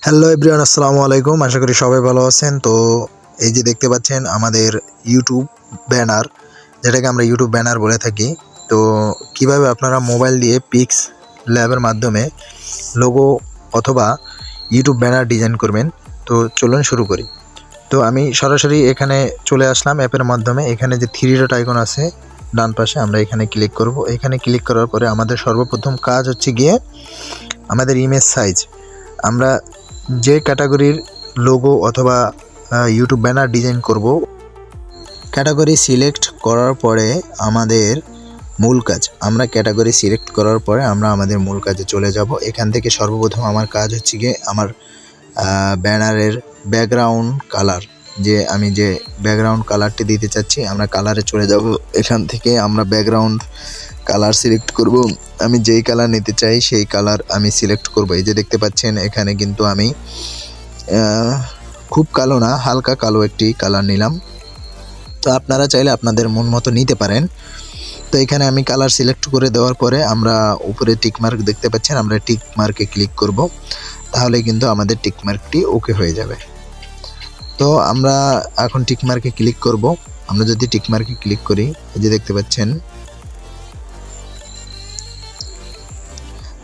Hello everyone, আসসালামু আলাইকুম। আশা করি সবাই ভালো আছেন। তো এই যে দেখতে পাচ্ছেন আমাদের ইউটিউব ব্যানার, যেটাকে আমরা ইউটিউব ব্যানার বলে থাকি। তো কিভাবে আপনারা মোবাইল দিয়ে পিক্স ল্যাবের মাধ্যমে লোগো অথবা ইউটিউব ব্যানার ডিজাইন করবেন, তো চলুন শুরু করি। তো আমি সরাসরি এখানে চলে আসলাম অ্যাপের মাধ্যমে। এখানে যে থ্রি ডট আইকন আছে ডান পাশে, আমরা এখানে ক্লিক করব। এখানে ক্লিক করার পরে আমাদের সর্বপ্রথম কাজ হচ্ছে গিয়ে আমাদের ইমেজ সাইজ। আমরা যে ক্যাটাগরির লোগো অথবা ইউটিউব ব্যানার ডিজাইন করব, ক্যাটাগরি সিলেক্ট করার পরে আমাদের মূল কাজ, আমরা ক্যাটাগরি সিলেক্ট করার পরে আমরা আমাদের মূল কাজে চলে যাব। এখান থেকে সর্বপ্রথম আমার কাজ হচ্ছে গিয়ে আমার ব্যানারের ব্যাকগ্রাউন্ড কালার, যে আমি যে ব্যাকগ্রাউন্ড কালারটি দিতে চাচ্ছি, আমরা কালারে চলে যাব। এখান থেকে আমরা ব্যাকগ্রাউন্ড কালার সিলেক্ট করব। আমি যেই কালার নিতে চাই সেই কালার আমি সিলেক্ট করব। এই যে দেখতে পাচ্ছেন এখানে কিন্তু আমি খুব কালো না, হালকা কালো একটি কালার নিলাম। তো আপনারা চাইলে আপনাদের মন মতো নিতে পারেন। তো এখানে আমি কালার সিলেক্ট করে দেওয়ার পরে আমরা উপরে টিক মার্ক দেখতে পাচ্ছেন, আমরা টিক মার্কে ক্লিক করব। তাহলে কিন্তু আমাদের টিক মার্কটি ওকে হয়ে যাবে। তো আমরা এখন টিক মার্কে ক্লিক করব। আমরা যদি টিক মার্কে ক্লিক করি, এই যে দেখতে পাচ্ছেন,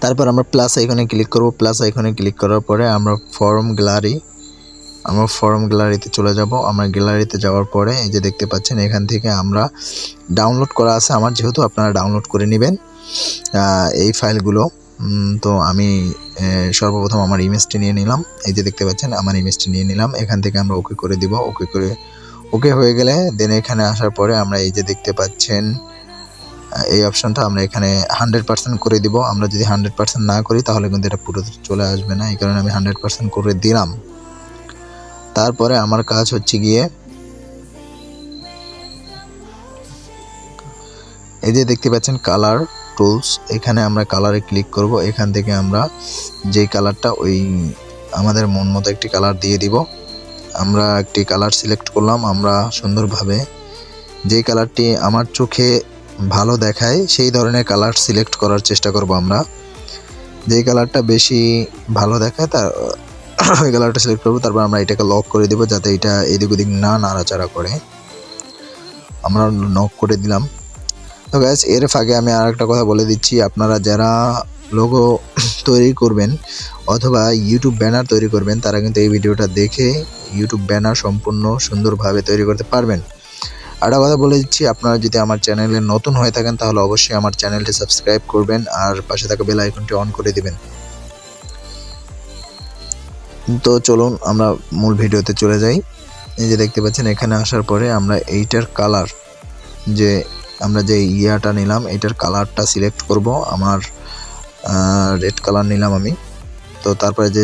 তারপর আমরা প্লাস আইকনে ক্লিক করব। প্লাস আইকনে ক্লিক করার পরে আমরা ফর্ম গ্যালারিতে চলে যাব। আমরা গ্যালারিতে যাওয়ার পরে এই যে দেখতে পাচ্ছেন এখান থেকে আমরা ডাউনলোড করা আছে আমার, যেহেতু আপনারা ডাউনলোড করে নেবেন এই ফাইলগুলো। তো আমি সর্বপ্রথম আমার ইমেজটি নিয়ে নিলাম। এই যে দেখতে পাচ্ছেন আমার ইমেজটি নিয়ে নিলাম। এখান থেকে আমরা ওকে করে দিব। ওকে হয়ে গেলে দেন এখানে আসার পরে আমরা এই যে দেখতে পাচ্ছেন এই অপশনটা আমরা এখানে 100% করে দিব। আমরা যদি 100% না করি তাহলে কিন্তু এটা পুরো চলে আসবে না, এই কারণে আমি 100% করে দিলাম। তারপরে আমার কাজ হচ্ছে গিয়ে এই যে দেখতে পাচ্ছেন কালার টুলস, এখানে আমরা কালারে ক্লিক করব। এখান থেকে আমরা যেই কালারটা, ওই আমাদের মন মতো একটি কালার দিয়ে দিব। আমরা একটি কালার সিলেক্ট করলাম। আমরা সুন্দরভাবে যেই কালারটি আমার চোখে ভালো দেখায় সেই ধরনের কালার সিলেক্ট করার চেষ্টা করব। আমরা যেই কালারটা বেশি ভালো দেখায় তার ওই কালারটা সিলেক্ট করব। তারপর আমরা এটাকে লক করে দেব, যাতে এটা এদিক ওদিক না নাড়াচাড়া করে। আমরা লক করে দিলাম। তো গাইস, এর ফাঁকে আমি আর একটা কথা বলে দিচ্ছি, আপনারা যারা লোগো তৈরি করবেন অথবা ইউটিউব ব্যানার তৈরি করবেন, তারা কিন্তু এই ভিডিওটা দেখে ইউটিউব ব্যানার সম্পূর্ণ সুন্দরভাবে তৈরি করতে পারবেন। আরেকটা কথা বলে দিচ্ছি, আপনারা যদি আমার চ্যানেলে নতুন হয়ে থাকেন তাহলে অবশ্যই আমার চ্যানেলটি সাবস্ক্রাইব করবেন আর পাশে থাকা বেল আইকনটি অন করে দিবেন। তো চলুন আমরা মূল ভিডিওতে চলে যাই। এই যে দেখতে পাচ্ছেন এখানে আসার পরে আমরা এইটার কালার, যে আমরা যে ইয়াটা নিলাম এটার কালারটা সিলেক্ট করব। আমার রেড কালার নিলাম আমি। তো তারপরে যে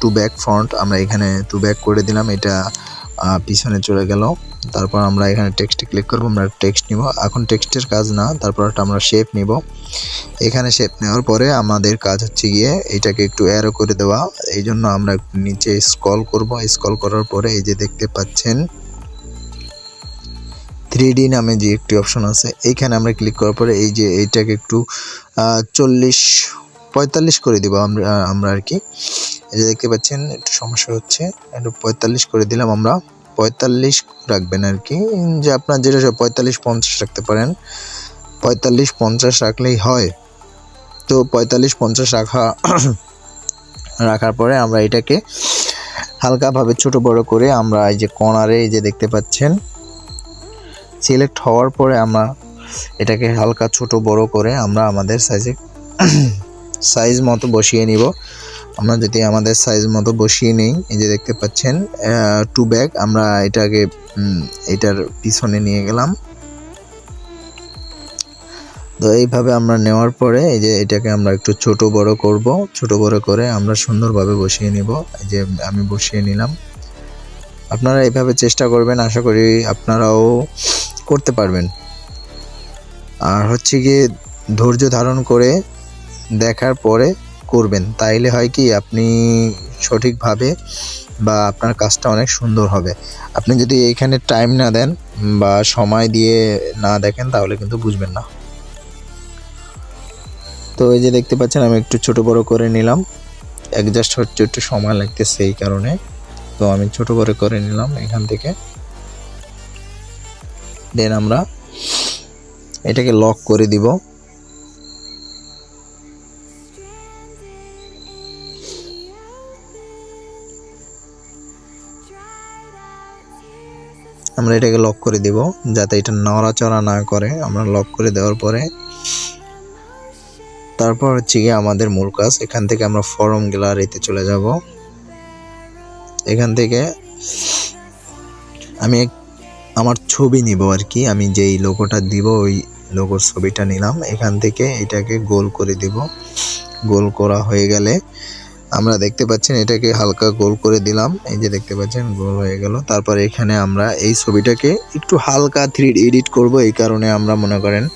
টু ব্যাক ফ্রন্ট, আমরা এখানে টু ব্যাক করে দিলাম, এটা পিছনে চলে গেল। তারপর আমরা এখানে টেক্সটে ক্লিক করব। আমরা টেক্সট নিব। এখন টেক্সটের কাজ না, তারপর আমরা শেপ নিব। এখানে শেপ নেওয়ার পরে আমাদের কাজ হচ্ছে গিয়ে এটাকে একটু অ্যারো করে দেওয়া। এই জন্য আমরা নিচে স্ক্রল করব। স্ক্রল করার পরে এই যে দেখতে পাচ্ছেন 3D নামে যে একটি অপশন আছে, এইখানে আমরা ক্লিক করার পরে এই যে এইটাকে একটু 45 করে দিব আমরা আর কি। এই যে দেখতে পাচ্ছেন একটু সমস্যা হচ্ছে, একটু 45 করে দিলাম। আমরা 45 রাখবেন আর কি, যে আপনার যেটা 45-50 রাখতে পারেন। 45-50 রাখলেই হয়। তো 45-50 রাখার পরে আমরা এটাকে হালকাভাবে ছোট বড় করে আমরা এই যে কর্নারে এই যে দেখতে পাচ্ছেন সিলেক্ট হওয়ার পরে আমরা এটাকে হালকা ছোট বড় করে আমরা আমাদের সাইজ মতো বসিয়ে নিব। আমরা যদি আমাদের সাইজ মতো বসিয়ে নেই, এই যে দেখতে পাচ্ছেন টু ব্যাক, আমরা এটাকে এটার পিছনে নিয়ে গেলাম। তো এইভাবে আমরা নেওয়ার পরে এই যে এটাকে আমরা একটু ছোট বড় করব। ছোট বড় করে আমরা সুন্দরভাবে বসিয়ে নিব। এই যে আমি বসিয়ে নিলাম। আপনারা এইভাবে চেষ্টা করবেন, আশা করি আপনারাও করতে পারবেন। আর হচ্ছে গিয়ে ধৈর্য ধারণ করে দেখার পরে করবেন, তাইলে হয় কি আপনি সঠিকভাবে বা আপনার কাজটা অনেক সুন্দর হবে। আপনি যদি এইখানে টাইম না দেন বা সময় দিয়ে না দেখেন তাহলে কিন্তু বুঝবেন না। তো এই যে দেখতে পাচ্ছেন আমি একটু ছোট বড় করে নিলাম। অ্যাডজাস্ট হচ্ছে, একটু সময় লাগতেছে এই কারণে। তো আমি ছোট করে নিলাম এখান থেকে। দেন আমরা এটাকে লক করে দিব। আমরা এটাকে লক করে দিব যাতে এটা নড়াচড়া না করে। আমরা লক করে দেওয়ার পরে তারপর হচ্ছে গিয়ে আমাদের মূল কাজ, এখান থেকে আমরা ফরম গ্যালারিতে চলে যাব। এখান থেকে আমি আমার ছবি নিব আর কি, আমি যেই লোগোটা দিব ওই লোগোর ছবিটা নিলাম। এখান থেকে এটাকে গোল করে দিব। গোল করা হয়ে গেলে আমরা দেখতে পাচ্ছেন এটাকে হালকা গোল করে দিলাম, এই যে দেখতে পাচ্ছেন গোল হয়ে গেল। তারপর এখানে আমরা এই ছবিটাকে একটু হালকা 3D এডিট করব, এই কারণে আমরা মনে করেন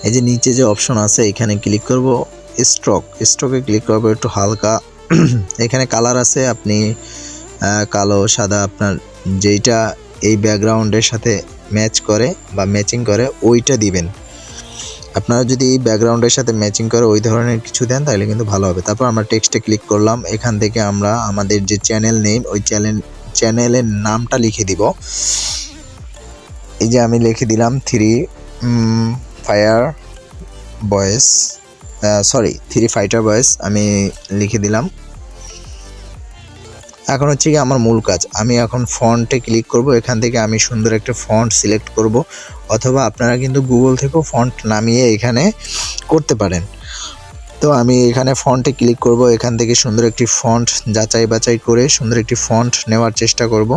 এই যে নিচে যে অপশন আছে এখানে ক্লিক করব, স্ট্রোকে ক্লিক করব, একটু হালকা এখানে কালার আছে, আপনি কালো সাদা আপনার যেইটা এই ব্যাকগ্রাউন্ডের সাথে ম্যাচ করে বা ম্যাচিং করে ওইটা দিবেন। আপনারা যদি এই ব্যাকগ্রাউন্ডের সাথে ম্যাচিং করে ওই ধরনের কিছু দেন তাহলে কিন্তু ভালো হবে। তারপর আমরা টেক্সটে ক্লিক করলাম। এখান থেকে আমরা আমাদের যে চ্যানেল নেম ওই চ্যানেলের নামটা লিখে দিব। এই যে আমি লিখে দিলাম থ্রি ফাইটার বয়েস আমি লিখে দিলাম। এখন হচ্ছে কি আমার মূল কাজ, আমি এখন ফন্টে ক্লিক করব। এখান থেকে আমি সুন্দর একটা ফন্ট সিলেক্ট করব, অথবা আপনারা কিন্তু গুগল থেকেও ফন্ট নামিয়ে এখানে করতে পারেন। তো আমি এখানে ফন্টে ক্লিক করব, এখান থেকে সুন্দর একটি ফন্ট যাচাই বাছাই করে সুন্দর একটি ফন্ট নেওয়ার চেষ্টা করব।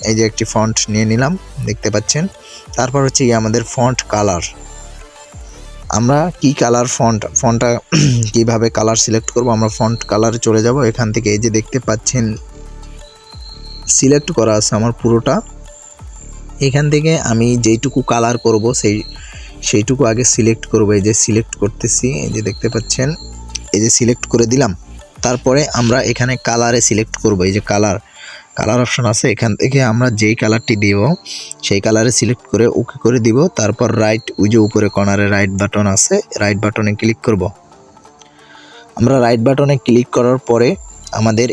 এই যে একটি ফন্ট নিয়ে নিলাম, দেখতে পাচ্ছেন। তারপর হচ্ছে কি আমাদের ফন্ট কালার, আমরা কি কালার ফন্টটা কিভাবে কালার সিলেক্ট করব, আমরা ফন্ট কালারে চলে যাব। এখান থেকে এই যে দেখতে পাচ্ছেন সিলেক্ট করা আছে আমার পুরোটা। এখান থেকে আমি যেইটুকু কালার করব সেইটুকু আগে সিলেক্ট করব। এই যে সিলেক্ট করতেছি, এই যে দেখতে পাচ্ছেন, এই যে সিলেক্ট করে দিলাম। তারপরে আমরা এখানে কালারে সিলেক্ট করব। এই যে কালার অপশন আছে, এখান থেকে আমরা যেই কালারটি দিব সেই কালারে সিলেক্ট করে ওকে করে দিব। তারপর রাইট, ওই যে উপরে কর্নারে রাইট বাটন আছে, রাইট বাটনে ক্লিক করব। আমরা রাইট বাটনে ক্লিক করার পরে আমাদের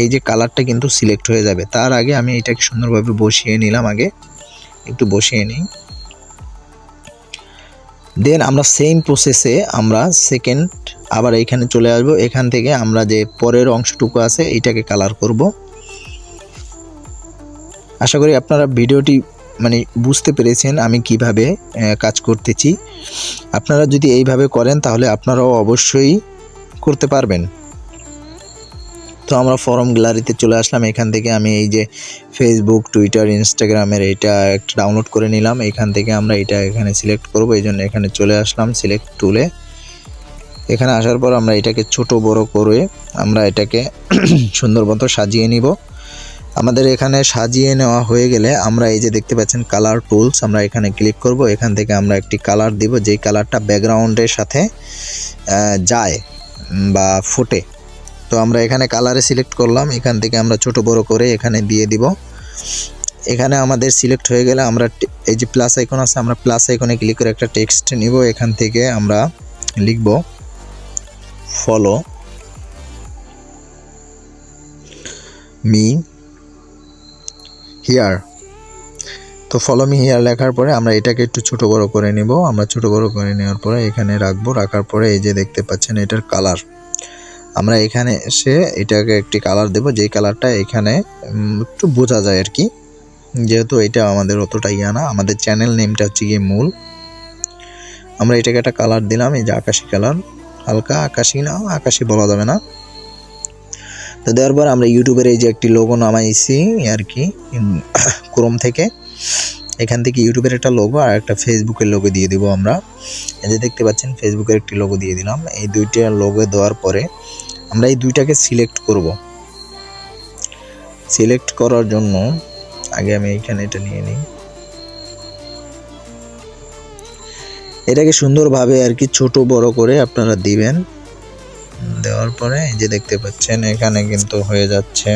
এই যে কালারটা কিন্তু সিলেক্ট হয়ে যাবে। তার আগে আমি এটাকে সুন্দরভাবে বসিয়ে নিলাম, আগে একটু বসিয়ে নিই। দেন আমরা সেম প্রসেসে আমরা সেকেন্ড আবার এইখানে চলে আসব। এখান থেকে আমরা যে পরের অংশটুকু আছে এইটাকে কালার করব। আশা করি আপনারা ভিডিওটি বুঝতে পেরেছেন আমি কিভাবে কাজ করতেছি। আপনারা যদি এইভাবে করেন তাহলে আপনারাও অবশ্যই করতে পারবেন। তো আমরা ফরম গ্যালারিতে চলে আসলাম। এখান থেকে আমি এই যে ফেসবুক, টুইটার, ইনস্টাগ্রামের এটা একটা ডাউনলোড করে নিলাম। এখান থেকে আমরা এটা এখানে সিলেক্ট করব, এই জন্য এখানে চলে আসলাম সিলেক্ট টুলে। এখানে আসার পর আমরা এটাকে ছোট বড় করে আমরা এটাকে সুন্দর মতো সাজিয়ে নিব। আমাদের এখানে সাজিয়ে নেওয়া হয়ে গেলে আমরা এই যে দেখতে পাচ্ছেন কালার টুলস, আমরা এখানে ক্লিক করব। এখান থেকে আমরা একটি কালার দিব, যেই কালারটা ব্যাকগ্রাউন্ডের সাথে যায় বা ফোটে। তো আমরা এখানে কালারে সিলেক্ট করলাম। এখান থেকে আমরা ছোট বড় করে এখানে দিয়ে দিব। এখানে আমাদের সিলেক্ট হয়ে গেলে আমরা এই যে প্লাস আইকন আছে, আমরা প্লাস আইকনে ক্লিক করে একটা টেক্সট নিব। এখান থেকে আমরা লিখব ফলো মি হিয়ার। তো ফলো মি হিয়ার লেখার পরে আমরা এটাকে একটু ছোট বড় করে নিব। আমরা ছোট বড় করে নেওয়ার পরে এখানে রাখবো। রাখার পরে এই যে দেখতে পাচ্ছেন এটার কালার, আমরা এখানে এসে এটাকে একটি কালার দেব, যেই কালারটা এখানে একটু বোঝা যায় আর কি, যেহেতু এটা আমাদের অতটা ইয়া না। আমাদের চ্যানেল নেমটা হচ্ছে গিয়ে মূল। আমরা এটাকে একটা কালার দিলাম, এই যে আকাশি কালার, হালকা আকাশি না, আকাশি বলা যাবে না। তো দেওয়ার পর আমরা ইউটিউবের এই যে একটি লোগো নামাইছি আর কি ক্রোম থেকে। এখান থেকে ইউটিউবের একটা লোগো আর একটা ফেসবুকের লোগো দিয়ে দিব। আমরা এই যে দেখতে পাচ্ছেন ফেসবুকের একটি লোগো দিয়ে দিলাম। এই দুইটা লোগো দেওয়ার পরে আমরা এই দুইটাকে সিলেক্ট করব। সিলেক্ট করার জন্য আগে আমি এইখানে এটা নিয়ে নিই। এটাকে সুন্দরভাবে আর কি ছোট বড় করে আপনারা দিবেন। দেওয়ার পরে এই যে দেখতে পাচ্ছেন এখানে কিন্তু হয়ে যাচ্ছে।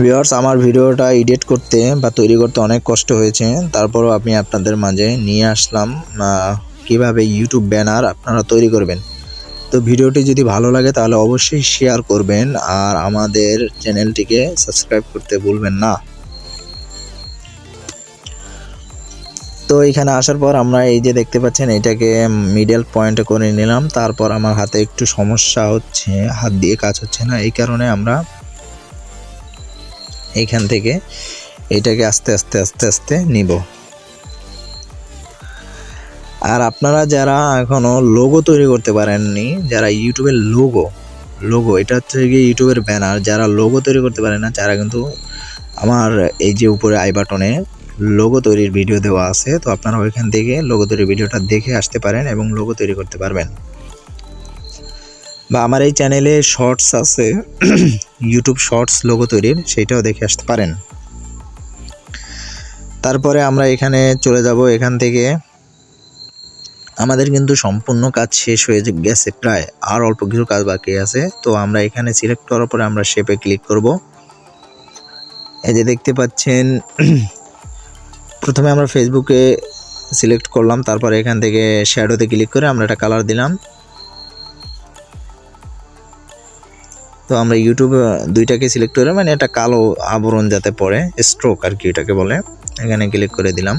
ভিউয়ার্স, আমার ভিডিওটা এডিট করতে বা তৈরি করতে অনেক কষ্ট হয়েছে, তারপরও আমি আপনাদের মাঝে নিয়ে আসলাম কিভাবে ইউটিউব ব্যানার আপনারা তৈরি করবেন। তো ভিডিওটি যদি ভালো লাগে তাহলে অবশ্যই শেয়ার করবেন আর আমাদের চ্যানেলটিকে সাবস্ক্রাইব করতে ভুলবেন না। তো এখানে আসার পর আমরা এই যে দেখতে পাচ্ছেন এটাকে মিডল পয়েন্টে করে নিলাম। তারপর আমার হাতে একটু সমস্যা হচ্ছে, হাত দিয়ে কাজ হচ্ছে না, এই কারণে আমরা এইখান থেকে এটাকে আস্তে আস্তে আস্তে আস্তে নিব। আর আপনারা যারা এখনো লোগো তৈরি করতে পারেননি, যারা ইউটিউবের লোগো এটা হচ্ছে গিয়ে ইউটিউবের ব্যানার, যারা লোগো তৈরি করতে পারেন না যারা কিন্তু আমার এই যে উপরে আই বাটনে লোগো তৈরির ভিডিও দেওয়া আছে, তো আপনারা ওইখান থেকে লোগো তৈরির ভিডিওটা দেখে আসতে পারেন এবং লোগো তৈরি করতে পারবেন। বা আমার এই চ্যানেলে শর্টস আছে ইউটিউব শর্টস লোগো তৈরির, সেইটাও দেখে আসতে পারেন। তারপরে আমরা এখানে চলে যাব। এখান থেকে আমাদের কিন্তু সম্পূর্ণ কাজ শেষ হয়ে গেছে, প্রায় আর অল্প কিছু কাজ বাকি আছে। তো আমরা এখানে সিলেক্ট করার পরে আমরা শেপে ক্লিক করব। এই যে দেখতে পাচ্ছেন প্রথমে আমরা ফেসবুকে সিলেক্ট করলাম, তারপরে এখান থেকে শ্যাডোতে ক্লিক করে আমরা একটা কালার দিলাম। তো আমরা ইউটিউব দুইটাকে সিলেক্ট করে মানে একটা কালো আবরণ যাতে পড়ে, স্ট্রোক আর কি এটাকে বলে, এখানে ক্লিক করে দিলাম।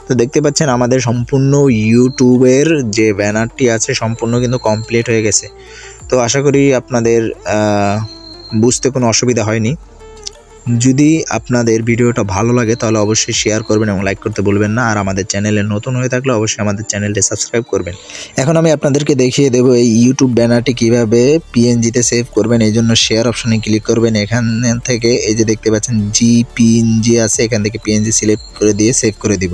তো দেখতে পাচ্ছেন আমাদের সম্পূর্ণ ইউটিউবের যে ব্যানারটি আছে সম্পূর্ণ কিন্তু কমপ্লিট হয়ে গেছে। তো আশা করি আপনাদের বুঝতে কোনো অসুবিধা হয়নি। যদি আপনাদের ভিডিওটা ভালো লাগে তাহলে অবশ্যই শেয়ার করবেন এবং লাইক করতে ভুলবেন না। আর আমাদের চ্যানেলে নতুন হয়ে থাকলে অবশ্যই আমাদের চ্যানেলটি সাবস্ক্রাইব করবেন। এখন আমি আপনাদেরকে দেখিয়ে দেবো এই ইউটিউব ব্যানারটি কিভাবে পিএনজিতে সেভ করবেন। এই জন্য শেয়ার অপশনে ক্লিক করবেন। এখান থেকে এই যে দেখতে পাচ্ছেন পিএনজি আছে, এখান থেকে পিএনজি সিলেক্ট করে দিয়ে সেভ করে দিব।